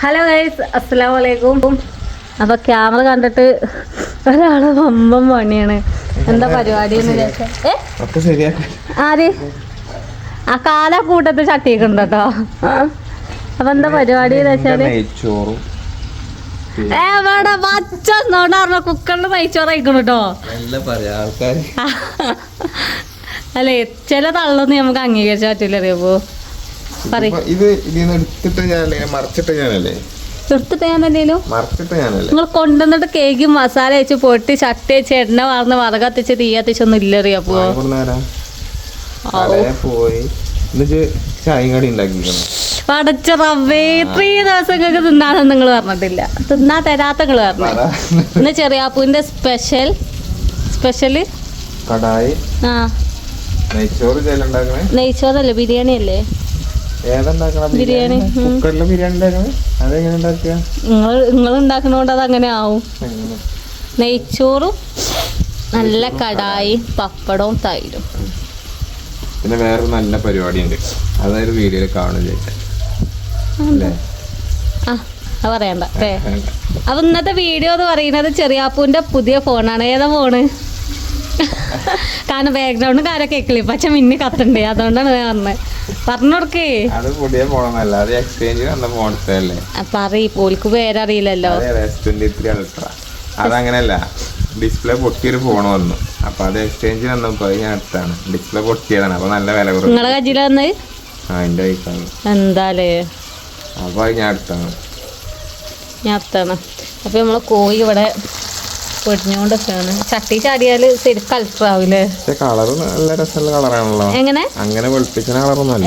Hello guys, അസ്സലാമു അലൈക്കും. അപ്പൊ ക്യാമറ കണ്ടിട്ട് ഒരാള് വമ്പം പണിയാണ്. എന്താ പരിപാടി ആര് ആ കാല കൂട്ടത്ത് ചട്ടിയൊക്കെണ്ട് കേട്ടോ. അപ്പൊ എന്താ പരിപാടി വെച്ചാല് കുക്കറിന് നെയ്ച്ചോറ് കഴിക്കണം കേട്ടോ. അല്ലേ ചില തള്ളൊന്നും നമുക്ക് അംഗീകരിച്ചാൽ പറ്റില്ല. അറിയാമോ നിങ്ങൾ കൊണ്ടുവന്നിട്ട് കേക്ക് മസാല വെച്ച് പൊട്ടി ചട്ടി വെച്ച് എണ്ണ വാർന്ന് വറകത്തിച്ച് തീ കത്തിച്ചൊന്നും ഇല്ല. അറിയാപ്പോ പടച്ച റവ്വേ, 3 ദിവസങ്ങൾക്ക് തിന്നാനൊന്നും നിങ്ങൾ പറഞ്ഞിട്ടില്ല. തിന്നാ തരാത്ത നിങ്ങൾ പറഞ്ഞു. ഇന്ന് ചെറിയാപ്പൂവിന്റെ സ്പെഷ്യല് ആ നെയ്ച്ചോറല്ലേ, ബിരിയാണി അല്ലേ? ബിരിയാണി നിങ്ങൾ ഉണ്ടാക്കണോണ്ട് അത് അങ്ങനെ ആവും. നെയ്ച്ചോറും നല്ല കടായി പപ്പടവും തൈരും. പിന്നെ വേറെ നല്ല പരിപാടി ഉണ്ട്, അതായത് വീഡിയോയിൽ കാണുന്നില്ല. പറയണ്ട അല്ലേ? അപ്പൊ ഇന്നത്തെ വീഡിയോ എന്ന് പറയുന്നത് ചെറിയാപ്പൂന്റെ പുതിയ ഫോണാണ്. ഏതാ ഫോണ്? കാരണം ബാക്ക്ഗ്രൗണ്ട് കാര്യം കേക്കില്ല, പക്ഷെ മിന്നി കത്തണ്ടേ, അതുകൊണ്ടാണ് പറഞ്ഞത്. പറഞ്ഞോടക്കേ പോലിക്ക് പേരറിയില്ലല്ലോ. അതങ്ങനെയല്ല, ഡിസ്പ്ലേ പൊട്ടിയൊരു ഫോൺ വന്നു. അപ്പൊ അത് എക്സ്ചേഞ്ച് വന്നപ്പോ ഞാൻ അടുത്താണ് ഡിസ്പ്ലേ പൊട്ടിയതാണ്. അപ്പൊ നല്ല വില കുറവ്. നിങ്ങളെ കയ്യില് വന്നത് എന്റെ കൈക്കാണ്. എന്താലേ? അപ്പൊ ഞാൻ അടുത്താണ്. അപ്പൊ നമ്മളെ കോഴി ഇവിടെ പൊടിഞ്ഞോണ്ടൊക്കെയാണ്. ചട്ടി ചാടിയാല് ശരിക്കും കളറാവില്ലേ? കളറ് നല്ല രസമുള്ള കളറാണല്ലോ. എങ്ങനെ അങ്ങനെ വെളുപ്പിച്ച കളറൊന്നും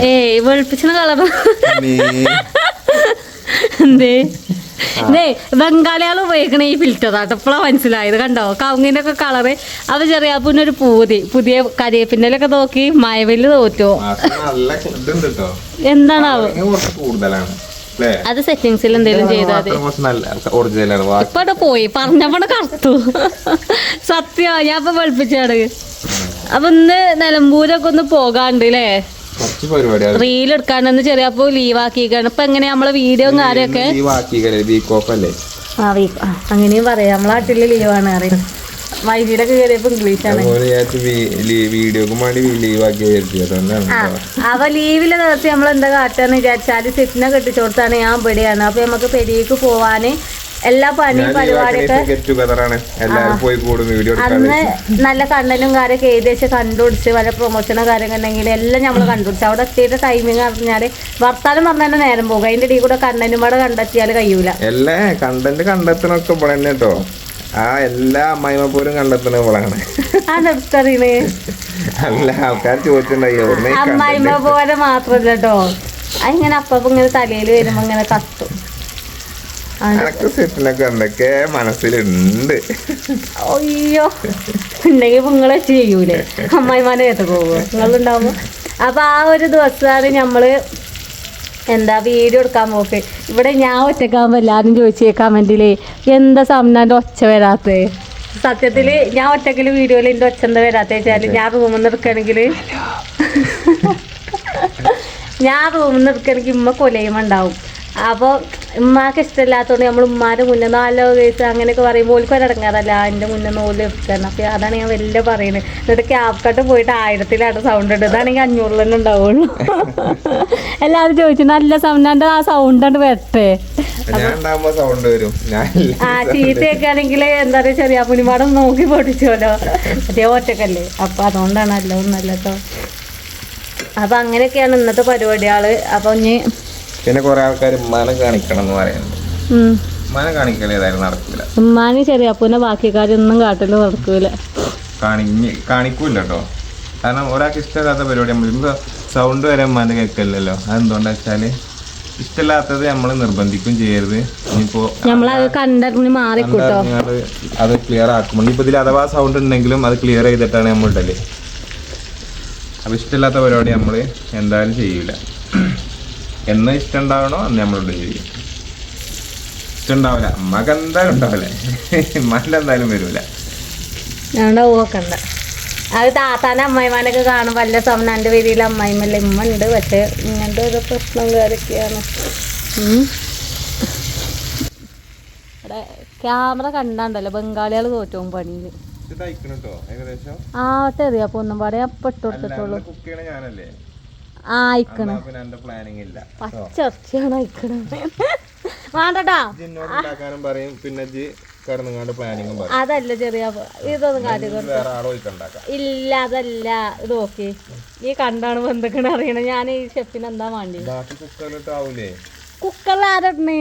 വെളുപ്പിച്ച കളർ എന്തേ? ബംഗാളികൾ ഉപയോഗിക്കണ ഈ ഫിൽറ്റർ ആട്ടോ. ഇപ്പോഴാണ് മനസ്സിലായത്. കണ്ടോ കവുങ്ങിന്റെ ഒക്കെ കളറ്. അത് ചെറിയാപ്പൂവിന് ഒരു പുതിയ കരിയേപ്പിന്നലൊക്കെ നോക്കി മഴവില് തോറ്റോ. എന്താണാവോ അത് സെറ്റിങ്സിൽ എന്തെങ്കിലും ചെയ്താൽ ഇപ്പൊ പോയി പറഞ്ഞപ്പോ കറുത്തു. സത്യം ഞാൻ ഇപ്പൊ വെളുപ്പിച്ചാണ്. അപ്പൊ ഇന്ന് നിലമ്പൂരൊക്കെ ഒന്ന് പോകാണ്ട് അല്ലേ? റീൽ എടുക്കാണ്ടെന്ന് ചെറിയപ്പോ ലീവ് ആക്കിക്കാണ്. ഇപ്പൊ എങ്ങനെയാ നമ്മളെ വീഡിയോ കാര്യമൊക്കെ അങ്ങനെയും പറയാം. നമ്മളെ നാട്ടില് ലീവാണ് അറിയാം. വൈകിട്ടൊക്കെ കയറിയപ്പോ ഇംഗ്ലീഷാണ്. അപ്പൊ ലീവിലെ ദിവസം നമ്മൾ എന്താ കാട്ടാന്ന് വിചാരിച്ചാല് സെറ്റിനെ കെട്ടിച്ചോടത്താണ്. ഞാൻ ഇവിടെയാണ്. അപ്പൊ നമുക്ക് പെരിയേക്ക് പോവാന് എല്ലാ പണിയും പരിപാടിയൊക്കെ അന്ന് നല്ല കണ്ടന്റും കാര്യമൊക്കെ ഏകദേശം കണ്ടുപിടിച്ച് വല്ല പ്രൊമോഷനോ കാര്യമൊക്കെ ഉണ്ടെങ്കിൽ എല്ലാം നമ്മൾ കണ്ടുപിടിച്ച് അവിടെ എത്തിയിട്ട് ടൈമിങ് പറഞ്ഞാല് വർത്താനം പറഞ്ഞാൽ നേരം പോകും. അതിന്റെ ഇടയിൽ കൂടെ കണ്ടന്റും കൂടെ കണ്ടെത്തിയാൽ കഴിയൂല. എല്ലാ കണ്ടന്റ് കണ്ടെത്തണൊക്കെ ഇവിടെ തന്നെ കേട്ടോ. ആ എല്ലാ അമ്മായിമ്മ പോലും കണ്ടെത്തുന്ന ഇവളാണ്. അല്ല ആൾക്കാർ ചോദിച്ചിട്ടുണ്ടായി അമ്മായിമ്മ പോലെ മാത്രല്ല കേട്ടോ. അതിങ്ങനെ അപ്പ ഇങ്ങനെ തലയിൽ വരുമ്പോ ഇങ്ങനെ കത്തും. സെറ്റിനൊക്കെ എന്തൊക്കെ മനസ്സിലുണ്ട്. അയ്യോ ഉണ്ടെങ്കിൽ നിങ്ങളെ ചെയ്യൂലേ? അമ്മായിമാനെ കേട്ട് പോവോ നിങ്ങളുണ്ടാവുമ്പോ? അപ്പൊ ആ ഒരു ദിവസമാണ് നമ്മള് എന്താ വീഡിയോ എടുക്കാൻ പോക്ക്. ഇവിടെ ഞാൻ ഒറ്റക്കാകുമ്പോ എല്ലാരും ചോദിച്ചേ കമന്റില് എന്താ സംനാന്റെ ഒച്ച വരാത്തേ. സത്യത്തില് ഞാൻ ഒറ്റക്കില് വീഡിയോയിൽ എന്റെ ഒച്ച എന്താ വരാത്ത വെച്ചാല് ഞാൻ റൂമിൽ നിന്ന് എടുക്കണെങ്കിൽ ഉമ്മ കൊലയുമുണ്ടാവും. അപ്പോൾ ഉമ്മാക്ക് ഇഷ്ടമില്ലാത്തതുകൊണ്ട് നമ്മൾ ഉമ്മാരുടെ മുന്നേ 4 കേസ് അങ്ങനെയൊക്കെ പറയുമ്പോൾ ഓൽക്ക് ഒരടങ്ങാറല്ല എൻ്റെ മുന്നേ ഓല് എടുക്കണം. അപ്പോൾ അതാണ് ഞാൻ വലിയ പറയുന്നത്. എന്നിട്ട് ക്യാപ്കട്ട് പോയിട്ട് 1000-ലാണ് സൗണ്ട് ഉണ്ട്. ഇതാണെങ്കിൽ 500 തന്നെ ഉണ്ടാവുള്ളൂ. എല്ലാവരും ചോദിച്ചു നല്ല സൗണ്ട്, ആ സൗണ്ട് ഉണ്ട് വരട്ടെ. ചീത്തയൊക്കെ ആണെങ്കിൽ എന്താ പറയുക ചെറിയ പുനിമാടം നോക്കി പൊട്ടിച്ചോലോ. അതേ ഒറ്റക്കല്ലേ. അപ്പം അതുകൊണ്ടാണ് നല്ലതൊന്നല്ല കേട്ടോ. അപ്പം അങ്ങനെയൊക്കെയാണ് ഇന്നത്തെ പരിപാടികള്. അപ്പം ഇനി പിന്നെ കുറെ ആൾക്കാർ ഉമ്മാനെ കാണിക്കണം എന്ന് പറയുന്നുണ്ട്. ഉമ്മാനെ കാണിക്കൽ ഏതായാലും നടക്കൂല. ഉമ്മാനെ ചെറിയപ്പൂനെ ബാക്കി കാര്യമൊന്നും കാട്ടില് നടക്കൂല, കാണിക്കൂല കേട്ടോ. കാരണം ഒരാൾക്ക് ഇഷ്ടമില്ലാത്ത പരിപാടി നമ്മൾ സൗണ്ട് വരെ ഉമ്മാന്റെ കേൾക്കല്ലോ. അതെന്തുകൊണ്ടാ വെച്ചാല് ഇഷ്ടമില്ലാത്തത് നമ്മൾ നിർബന്ധിക്കും ചെയ്യരുത്. ഇനിയിപ്പോ അത് ക്ലിയർ ആക്കുമ്പോൾ ഇനിയിപ്പോ ഇതിൽ അഥവാ സൗണ്ട് ഉണ്ടെങ്കിലും അത് ക്ലിയർ ചെയ്തിട്ടാണ് നമ്മൾ ഇടല്. അപ്പൊ ഇഷ്ടമില്ലാത്ത പരിപാടി നമ്മൾ എന്തായാലും ചെയ്യൂല. എന്ന് ഇഷ്ടം ഉണ്ടാവണോ അന്ന് നമ്മളിവിടെ ചെയ്യും. ഇഷ്ടം ഉണ്ടാവില്ല, അമ്മക്ക് എന്തായാലും ഉണ്ടാവില്ല, ഉമ്മാൻ്റെ എന്തായാലും വരൂല. അത് താത്താൻ്റെ അമ്മായിമാനൊക്കെ കാണും. വല്ല സമനാൻ്റെ പേരിൽ അമ്മായിമല്ല ഉമ്മ ഉണ്ട്. പക്ഷെ ഇങ്ങനത്തെ ഒരു പ്രശ്നം കാര്യമൊക്കെയാണ്. ഇവിടെ ക്യാമറ കണ്ടാണ്ടല്ലോ ബംഗാളികൾ തോറ്റവും പണിയിൽ. ഏകദേശം ആ ചെറിയപ്പോ ഒന്നും പറയാ പെട്ടു കൊടുത്തിട്ടുള്ളൂ. ആ അയക്കണം പച്ചർച്ചയാണ് അയക്കണത്. വേണ്ടട്ടാ അതല്ല ചെറിയ ഇതൊന്നും കാര്യം ഇല്ല. അതല്ല ഇത് നോക്കി ഈ കണ്ടാണ് ബന്ധക്കണ അറിയണ. ഞാൻ ഈ ഷെഫിന് എന്താ വേണ്ടി കുക്കറിൽ ആരടണേ?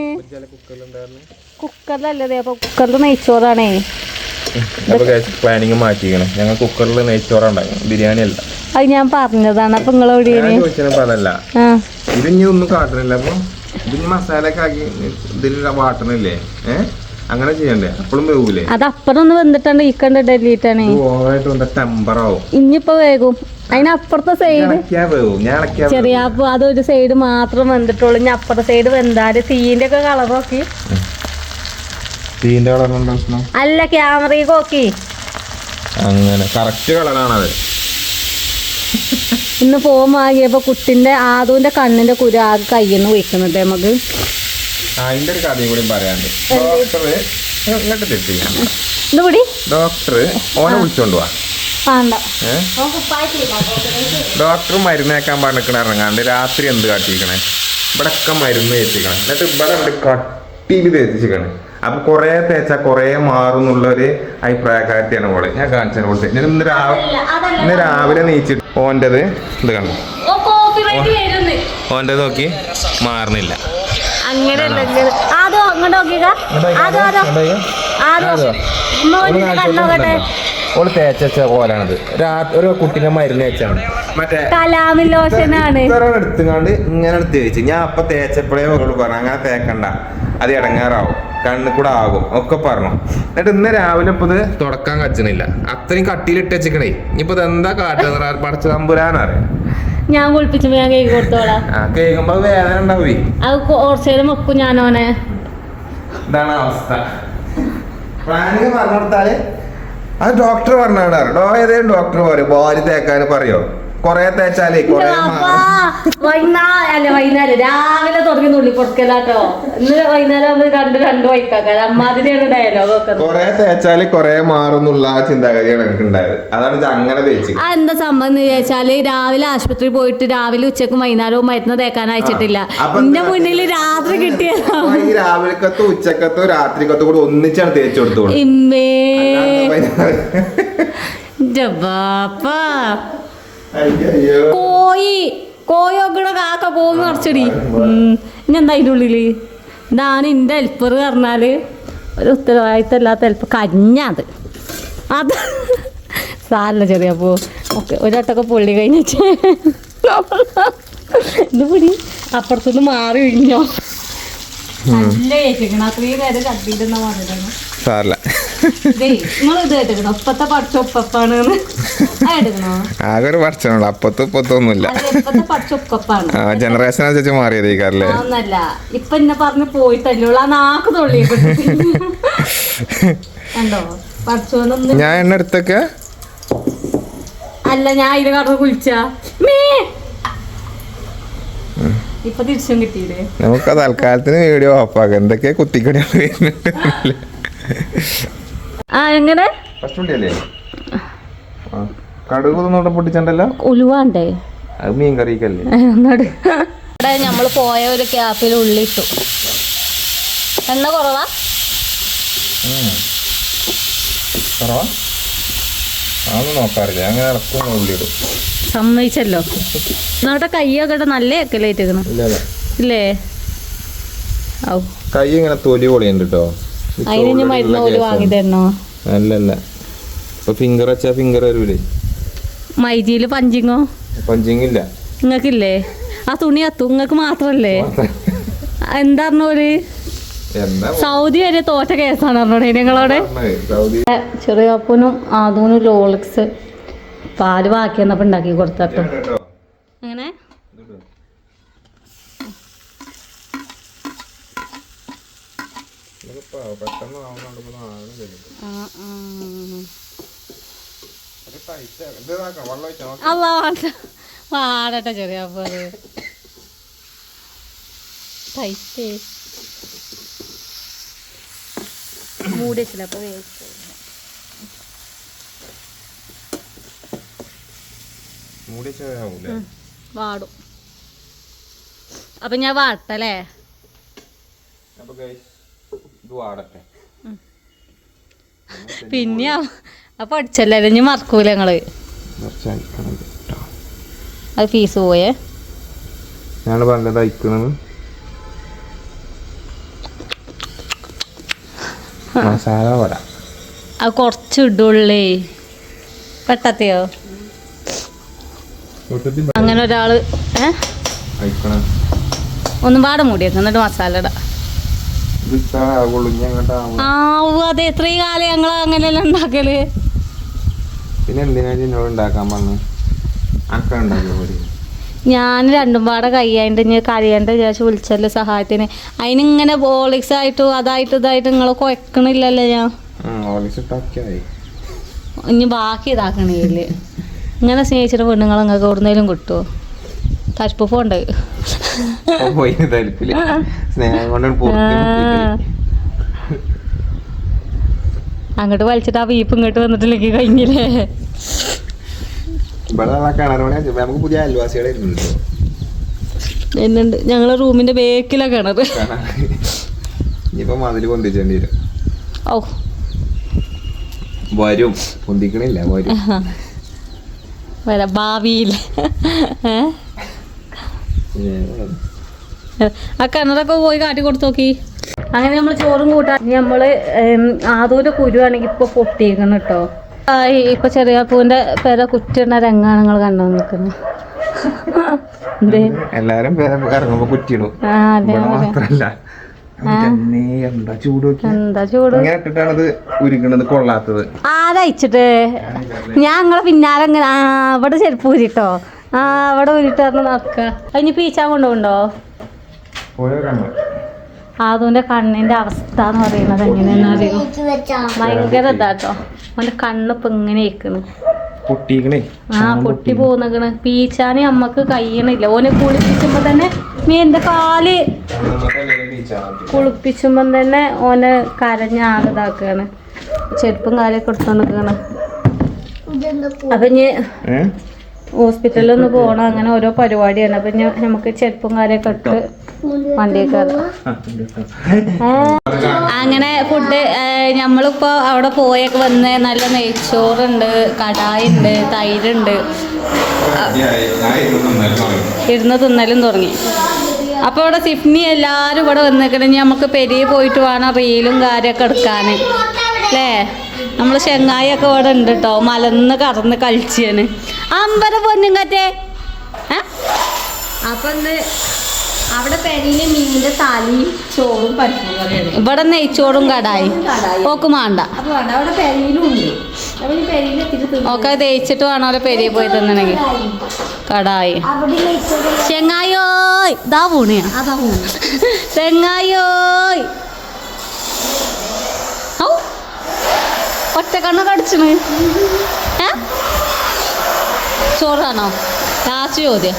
കുക്കറിലല്ലേ അപ്പൊ കുക്കറിൽ നെയ്ച്ചോറാണേ. പ്ലാനിങ് മാറ്റിക്കണേ. ഞങ്ങൾ കുക്കറിൽ നെയ്ച്ചോറുണ്ടാകും, ബിരിയാണി അല്ല. അത് ഞാൻ പറഞ്ഞതാണ്. അപ്പൊ അതല്ല ഇത് ഇനി ഒന്നും കാട്ടണില്ല. അപ്പൊ ഇതിന് മസാല ഒക്കെ ആക്കി ഇതിൽ വാട്ടണില്ലേ? അങ്ങനെ ചെയ്യണ്ടേ? അപ്പോഴും വേവൂലേ? അത് അപ്പുറം ഒന്ന് വെന്തിട്ടുണ്ട് ഈക്കണ്ട് ഡൽഹിട്ടാണ് ടെമ്പറാവും. ഇനിയിപ്പോ വേഗം അതിനപ്പുറത്തെ സൈഡ് ചെറിയ അതൊരു സൈഡ് മാത്രം വെന്തിട്ടുള്ളൂ. ഇനി അപ്പുറത്തെ സൈഡ് വെന്താല് തീന്റെ ഒക്കെ കളർ നോക്കി. അല്ല ക്യാമറയിൽ നോക്കി. അങ്ങനെ കറക്റ്റ് കളറാണത്. ഇന്ന് ഫോൺ വാങ്ങിയപ്പോ കുട്ടിന്റെ ആദൂന്റെ കണ്ണിന്റെ കുരു ആകെ കയ്യിന്ന് പോയിക്കുന്നുണ്ട്. നമുക്ക് അതിന്റെ ഒരു കഥയും കൂടി പറയാണ്ട്. ഡോക്ടർ ഓനെ വിളിച്ചോണ്ട് പോവാ. ഡോക്ടർ മരുന്നേക്കാൻ പറഞ്ഞിക്കണ ഇറങ്ങാണ്ട് രാത്രി എന്ത് കാട്ടിക്കണേ? ഇവിടെ ഒക്കെ മരുന്ന് തേച്ചിക്കണേ. എന്നിട്ട് ഇവിടെ ഉണ്ട് കട്ടിയിൽ തേച്ചിക്കണേ. അപ്പൊ കൊറേ തേച്ചാ കൊറേ മാറുന്നുള്ളൊരു അഭിപ്രായക്കാരിയാണ് മോള്. ഞാൻ കാണിച്ചു കൊടുത്ത് ഇന്ന് രാവിലെ നീച്ചിട്ട് ഓൻ്റെത് ഇത് കണ്ടു. ഓൻ്റെത് നോക്കി മാറുന്നില്ല. ഓള് തേച്ച പോലാണത്. ഒരു കുട്ടീനെ മരുന്ന് തേച്ചാണ് മറ്റേ എടുത്തുകൊണ്ട് ഇങ്ങനെ തേച്ച്. ഞാൻ അപ്പൊ തേച്ചപ്പോഴേ ഓളോട് പറഞ്ഞു അങ്ങനെ തേക്കണ്ട, അത് ഇടങ്ങാറാവും, കണ്ണിൽ കൂടെ ആകും ഒക്കെ പറഞ്ഞു. എന്നിട്ട് ഇന്ന് രാവിലെ ഇപ്പൊ ഇത് തുടക്കാൻ കച്ചണില്ല. അത്രയും കട്ടിയിലിട്ട് വെച്ചിക്കണേ. ഇനിയിപ്പോ ഇത് എന്താ കാട്ടുന്ന പടച്ച തമ്പുരാനറിയാം. ഞാൻ കുളിപ്പിച്ചപ്പോ ഞാൻ കേക്ക് കൊടുത്തോളാം. കേൾക്കുമ്പോ വേദന ഉണ്ടാവേ. അത് കുറച്ചേരം വെക്കും ഞാനോനെ. ഇതാണ് അവസ്ഥ. പ്ലാനിങ് പറഞ്ഞു കൊടുത്താല് അത് ഡോക്ടർ പറഞ്ഞാണ്. ഏതെങ്കിലും ഡോക്ടർ പറയും ബോഡി തേക്കാൻ പറയോ? കൊറേ തേച്ചാലേ വൈകുന്നേരം രാവിലെ തുടങ്ങി നുള്ളി കൊടുക്കലാട്ടോ. ഇന്ന് വൈകുന്നേരം രണ്ട് വൈക്കാക്കാം. അമ്മാതിരിയാണ് ഡയലോഗ് ഒക്കെ. കൊറേ തേച്ചാല് കൊറേ മാറുന്നുള്ള ആ ചിന്താഗതിയാണ് എനിക്ക് ഉണ്ടായത്. അതാണ് അങ്ങനെ തേച്ച്. ആ എന്താ സംഭവം എന്ന് ചോദിച്ചാല് രാവിലെ ആശുപത്രി പോയിട്ട് രാവിലെ ഉച്ചക്കും വൈകുന്നേരവും മരുന്ന് തേക്കാൻ അയച്ചിട്ടില്ല. എന്റെ മുന്നിൽ രാത്രി കിട്ടിയതാ. രാവിലക്കത്തോ ഉച്ചക്കത്തോ രാത്രിക്കത്തോ കൂടെ ഒന്നിച്ചാണ് തേച്ചു കൊടുത്തോളൂ. കോയൊക്കെ കാക്ക പോയി മറിച്ചടി. ഇനി എന്താ അതിൻ്റെ ഉള്ളില്? ഇതാണ് എന്റെ ഹെൽപ്പർ പറഞ്ഞാല് ഒരു ഉത്തരവാദിത്തമില്ലാത്ത ഹെൽപ്പർ. കഞ്ഞത് അത് സാരല്ല ചെറിയ പോ. ഓക്കെ ഒരട്ടൊക്കെ പൊള്ളി കഴിഞ്ഞിട്ട് ഇത് പിടി അപ്പുറത്തുനിന്ന് മാറി കഴിഞ്ഞോ. നല്ല കേട്ടിരിക്കണം. അത്രയും നേരം കട്ടിട്ടെന്നാ പറഞ്ഞതാണ്. നിങ്ങൾ ഇത് കേട്ടിക്കണോ? ഒപ്പത്തെ പഠിച്ച ഒപ്പാണ് എടുക്കണോ? ആകെ ഒരു പഠിച്ചോളൂ. അപ്പത്തും ഇപ്പത്തൊന്നുമില്ല. ഇപ്പത്തെ പഠിച്ച ഒപ്പാണ്. ജനറേഷൻ അനുസരിച്ച് മാറിയതേക്കാരല്ലേ? ഒന്നല്ല ഇപ്പൊ എന്നെ പറഞ്ഞ് പോയിട്ടല്ലോ ആ നാക്ക് തൊള്ളി കണ്ടോ പഠിച്ചോന്നൊന്നും. ഞാൻ എണ്ണ എടുത്തൊക്കെ അല്ല ഞാൻ ഇതിന് കടന്ന് കുളിച്ചാ ഇപ്പൊ തിരിച്ചും കിട്ടിയില്ലേ? നമുക്ക് തൽക്കാലത്തിന് വീഡിയോ ഓഫാക്കാം. എന്തൊക്കെയാ കുത്തിക്കടിയാണ് വരുന്നുണ്ട്. ആ എങ്ങനെ കടുകൊന്നും പൊട്ടിച്ചണ്ടല്ലോ. ഉലുവാണ്ടേ? അത് മീൻ കറിക്കല്ലേ? ഇവിടെ നമ്മള് പോയ ഒരു ക്യാപ്പിൽ ഉള്ളിട്ടു. എണ്ണ കുറവാ? അതൊന്നും നോക്കാറില്ല. അങ്ങനെ ഇളക്കും ഉള്ളിടും. സമ്മതിച്ചല്ലോ. നോട്ടെ കയ്യൊക്കെ നല്ല എക്കലായിട്ടിരിക്കണം ഇല്ലേ? കൈ ഇങ്ങനെ തൊലി പൊളിയുണ്ട് കേട്ടോ. അതിന് മരുന്ന് പോലും വാങ്ങി തരണോ? അല്ലല്ല ഇപ്പൊ ഫിംഗർ വെച്ചാ ഫിംഗർ വരൂലേ. മൈജിയില് പഞ്ചിങ്ങോ? പഞ്ചിങ്ങില്ല. നിങ്ങക്കില്ലേ? ആ തുണി അത്തു നിങ്ങക്ക് മാത്രല്ലേ? എന്താ പറഞ്ഞോര് സൗദി വരെ തോറ്റ കേസാണ് പറഞ്ഞോടെ നിങ്ങളോടെ. ചെറിയപ്പനും ആദൂനും ലോളിക്സ് പാല് ബാക്കി വന്നപ്പോ ഉണ്ടാക്കി കൊടുത്തട്ടോ. അങ്ങനെ വാടട്ടെ ചെറിയപ്പോ ടൈറ്റ് മൂടി വെച്ചില്ല അപ്പോൾ വേവിച്ചു. വാടും. അപ്പൊ ഞാൻ വാട്ടല്ലേ? പിന്നെ അപ്പൊ അടിച്ചല്ലേ ഇനി മറക്കൂല ഞങ്ങള്. അത് പീസ് പോയേ ഞാൻ പറഞ്ഞത് അയക്കുന്നത് മസാല വട. അത് കുറച്ച് ഇടുള്ളേ. പെട്ടത്തെയോ അങ്ങനെ ഒരാള് ഒന്നും പാടെ മൂടിയേക്കും എന്നിട്ട് മസാല ഇടാം. അതെ എത്രയും കാലം ഞങ്ങൾ അങ്ങനെയല്ല ഉണ്ടാക്കല്. പിന്നെ എന്തിനാ ഉണ്ടാക്കാൻ പറഞ്ഞു? ഞാൻ രണ്ടും പാടെ കയ്യായിട്ട് ഇനി കഴിയേണ്ട വിചാരിച്ച് വിളിച്ചല്ലോ സഹായത്തിന്. അതിനിങ്ങനെ ബോളിക്സ് ആയിട്ടും അതായിട്ട് ഇതായിട്ട് നിങ്ങൾ കുഴക്കണില്ലല്ലോ. ഞാൻ ഇനി ബാക്കി ഇതാക്കണില്ല. ഇങ്ങനെ സ്നേഹിച്ചിട്ട് പെണ്ണുങ്ങൾ നിങ്ങൾക്ക് എവിടുന്നേലും കിട്ടുമോ? തരിപ്പ് പോണ്ട് അങ്ങോട്ട് വലിച്ചിട്ട് ആ വീപ്പ് ഇങ്ങോട്ട് വന്നിട്ടില്ലെങ്കിൽ കഴിഞ്ഞില്ലേ. എന്നുണ്ട് ഞങ്ങളെ റൂമിന്റെ ബേക്കിലെ കിണറ്. ഓ വരും പൊന്തിക്കണില്ല വരാം ഭാവിയിൽ. ആ കിണറൊക്കെ പോയി കാട്ടി കൊടുത്തു നോക്കി. അങ്ങനെ നമ്മൾ ചോറും കൂട്ടാൻ നമ്മള് ആദൂരെ കുരുവാണെങ്കിൽ ഇപ്പൊ പൊട്ടിയിരിക്കണം കേട്ടോ. ഇപ്പൊ ചെറിയ പൂവിന്റെ പേര കുറ്റിടുന്ന രംഗാണ് നിങ്ങൾ കണ്ടു നിൽക്കുന്നത്. എല്ലാരും ഇറങ്ങുമ്പോ കുറ്റിടും. എന്താ ചൂട് ഇട്ടിട്ടാണത് ഉരുക്കണത് കൊള്ളാത്തത്. ആരയച്ചിട്ട് ഞാൻ നിങ്ങളെ പിന്നാലെ ഇങ്ങനെ അവിടെ ചെരുപ്പ് ഊരിട്ടോ അവിടെ ഊരിട്ട് നടക്ക. അതിന് പീച്ചാൻ കൊണ്ടുപോണ്ടോ? അതുകൊണ്ട് കണ്ണിന്റെ അവസ്ഥ എന്ന് പറയുന്നത് എങ്ങനെയാന്ന് അറിയോ? ഭയങ്കര ഇതാട്ടോ. അവന്റെ കണ്ണിപ്പൊ ഇങ്ങനെ ഇരിക്കണ്. പൊട്ടി പോന്നേക്കണ്. പീച്ചാന് നമ്മക്ക് കഴിയണില്ല. ഓനെ കുളിപ്പിച്ചുമ്പോ തന്നെ നീ എന്റെ കാല് കുളിപ്പിച്ചുമ്പോ തന്നെ ഓനെ കരഞ്ഞാകെ ഇതാക്കാണ്. ചെരുപ്പും കാര്യമൊക്കെ എടുത്തോണ്ടിരിക്കണ്. അപ്പൊ ഇനി ഹോസ്പിറ്റലിൽ ഒന്ന് പോകണം. അങ്ങനെ ഓരോ പരിപാടിയാണ്. അപ്പൊ നമുക്ക് ചെരുപ്പും കാര്യമൊക്കെ ഇട്ട് വണ്ടിയൊക്കെ അങ്ങനെ ഫുഡ് നമ്മളിപ്പോ അവിടെ പോയൊക്കെ വന്ന് നല്ല നെയ്ച്ചോറുണ്ട്, കടായുണ്ട്, തൈരുണ്ട്. ഇരുന്ന് തിന്നലും തുടങ്ങി. അപ്പോൾ ഇവിടെ സിഫ്നി എല്ലാവരും ഇവിടെ വന്നിട്ടുണ്ടെങ്കിൽ നമുക്ക് പെരിയ പോയിട്ട് വേണം റീലും കാര്യമൊക്കെ എടുക്കാൻ അല്ലേ. നമ്മൾ ചെങ്ങായൊക്കെ ഇവിടെ ഉണ്ട് കേട്ടോ. മലന്ന് കറന്ന് കളിച്ചാണ് അമ്പര പൊന്നും കാറ്റേ. അപ്പം അവിടെ പെരിയില് മീനിന്റെ തലയും ചോറും പരിപ്പും കറിയാണ്. ഇവിടെ നെയ്ച്ചോറും കടായി ഓക്ക് വേണ്ട. അവിടെ പെരിയിലും ഉണ്ട്. ഓക്കെ തേച്ചിട്ട് വേണം അവിടെ പെരിയ പോയി തന്നെങ്കിൽ കടായി. ചെങ്ങായോയ് ഇതാ പൂണിയാ ചെങ്ങായോയ്. ഔ ഒറ്റക്കണ്ണ കടിച്ചണ്. ചോറാണോ ലാസ്റ്റ് ചോദ്യം?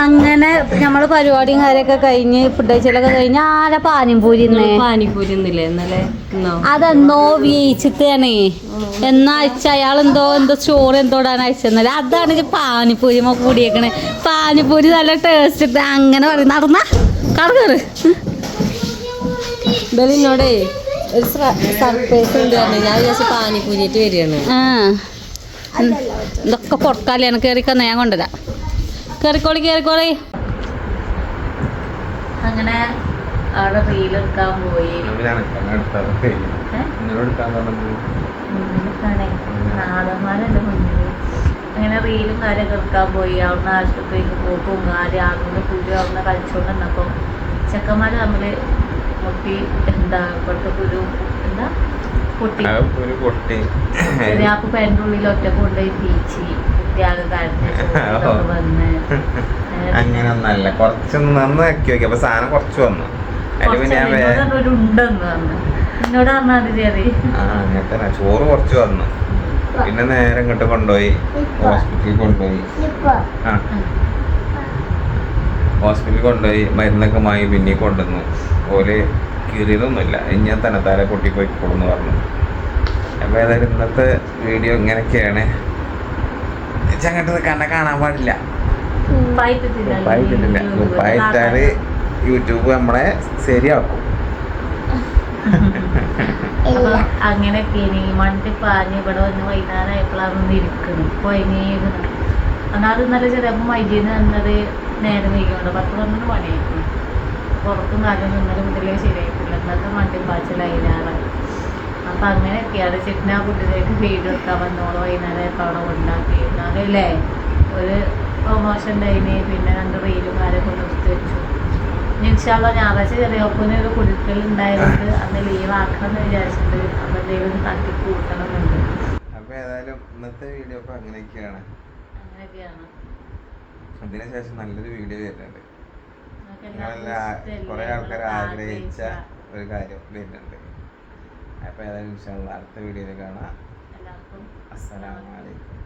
അങ്ങനെ നമ്മള് പരിപാടിയും കാര്യമൊക്കെ കഴിഞ്ഞ് ഫുഡ് കഴിച്ചലൊക്കെ കഴിഞ്ഞ് ആരാ പാനിപൂരി അതെന്തോ വീച്ചിട്ടാണേ. എന്നാഴ്ച അയാളെന്തോ ചോറ് എന്തോടാണ് അയച്ചെന്നല്ലേ. അതാണ് പാനിപ്പൂരി കൂടിയേക്കണേ. പാനിപ്പൂരി നല്ല ടേസ്റ്റ് ഇട്ട് അങ്ങനെ പറയും. നടന്ന കടകറ് എന്നോടേ ഒരു സർപ്രൈസ് ഉണ്ട്. ഞാൻ വിചാരിച്ച പാനിപ്പൂരിയായിട്ട് വരികയാണ്. ഇതൊക്കെ പൊറക്കാലാണ്. കയറിക്കൊന്ന ഞാൻ കൊണ്ടുവരാം. കയറിക്കോളി കയറിക്കോളി. അങ്ങനെ അവിടെ റീലെടുക്കാൻ പോയി. നാടന്മാരല്ലേ മുന്നിൽ. അങ്ങനെ റീലും കാര്യമൊക്കെ എടുക്കാൻ പോയി. അവിടുന്ന് ആശുപത്രിക്ക് പോക്കും കാര്യം ആകുന്ന കുരു അവിടുന്ന് കളിച്ചോണ്ടിരുന്നപ്പം ചെക്കന്മാർ തമ്മിൽ മുട്ടി. എന്താ ഇപ്പോഴത്തെ കുരു എന്താ പൊട്ടി. ചെറിയാപ്പ് പേരുടെ ഉള്ളിൽ ഒറ്റ കൊണ്ടുപോയി തീച്ചി കുട്ടിയാകെ കരഞ്ഞു വന്ന്. അങ്ങനെയൊന്നല്ല, കുറച്ചൊന്ന് നന്നാക്കി നോക്കി. അപ്പൊ സാധനം കുറച്ച് വന്നു. ഒരു ഉണ്ടെന്ന് പറഞ്ഞു. എന്നോട് പറഞ്ഞാൽ ചെറിയ അങ്ങനെ ചോറ് കുറച്ച് വന്നു. പിന്നെ നേരെ ഇങ്ങോട്ട് കൊണ്ടുപോയി ഹോസ്പിറ്റലിൽ കൊണ്ടുപോയി. ഹോസ്പിറ്റലിൽ കൊണ്ടുപോയി മരുന്നൊക്കെ വാങ്ങി പിന്നെ കൊണ്ടുവന്നു. ഓല് കീറിയതൊന്നുമില്ല, ഇനി തന്നെത്താരെ പൊട്ടിപ്പോയിക്കോളെന്ന് പറഞ്ഞു. അപ്പോൾ ഏതായാലും ഇന്നത്തെ വീഡിയോ ഇങ്ങനെയൊക്കെയാണ്. ചങ്ങട്ട് കണ്ണ കാണാൻ പാടില്ല. ഉപ്പായിട്ടില്ല. ഉപ്പായിട്ടാല് യൂട്യൂബ് നമ്മളെ ശരിയാക്കും. അങ്ങനെയൊക്കെ ഇനി മണ്ടി പാഞ്ഞ് ഇവിടെ വന്ന് വൈകുന്നേരം ആയപ്പോഴാണ് ഇരിക്കുന്നത്. കൊയങ്ങീന്ന് ഒന്നാമത് ഇന്നലെ ചിലപ്പോൾ മൈജീന്ന് വന്നത് നേരം വൈകിയുണ്ട്. 10-12 മണിയായിരിക്കും. പുറത്തും കാര്യം ഇന്നലെ മുതലേ ശരിയായിട്ടില്ല. ഇന്നത്തെ മണ്ടി പാച്ചിലായില്ലാതെ. അപ്പം അങ്ങനെയൊക്കെയാണ് ചിക്കന കുട്ടികൾക്ക് വീഡിയോ എടുക്കാൻ വന്നോളൂ. വൈകുന്നേരം അവിടെ ഉണ്ടാക്കി എന്നാലും അല്ലേ ഒരു പ്രൊമോഷൻ ഉണ്ടായിന്. പിന്നെ 2 റീലും കാര്യമൊക്കെ നിർത്തി വെച്ചു. ഇൻഷാല്ലാ ഞായറാഴ്ച ചെറിയൊപ്പന് ഒരു കുടിക്കൽ ഉണ്ടായതുകൊണ്ട് അന്ന് ലീവ് ആക്കണം എന്ന് വിചാരിച്ചിട്ട് അപ്പം എന്തെങ്കിലും തട്ടി കൂട്ടണമെന്നുണ്ട്. അപ്പോൾ ഏതായാലും ഇന്നത്തെ വീഡിയോ ഇപ്പോൾ അങ്ങനെയൊക്കെയാണ്. അതിനുശേഷം നല്ലൊരു വീഡിയോ വരുന്നുണ്ട്. കുറേ ആൾക്കാർ ആഗ്രഹിച്ച ഒരു കാര്യം വരുന്നുണ്ട്. അപ്പോൾ ഏതായാലും ഇൻഷാല്ലാ അടുത്ത വീഡിയോയിൽ കാണാം. എല്ലാവർക്കും അസ്സലാമു അലൈക്കും.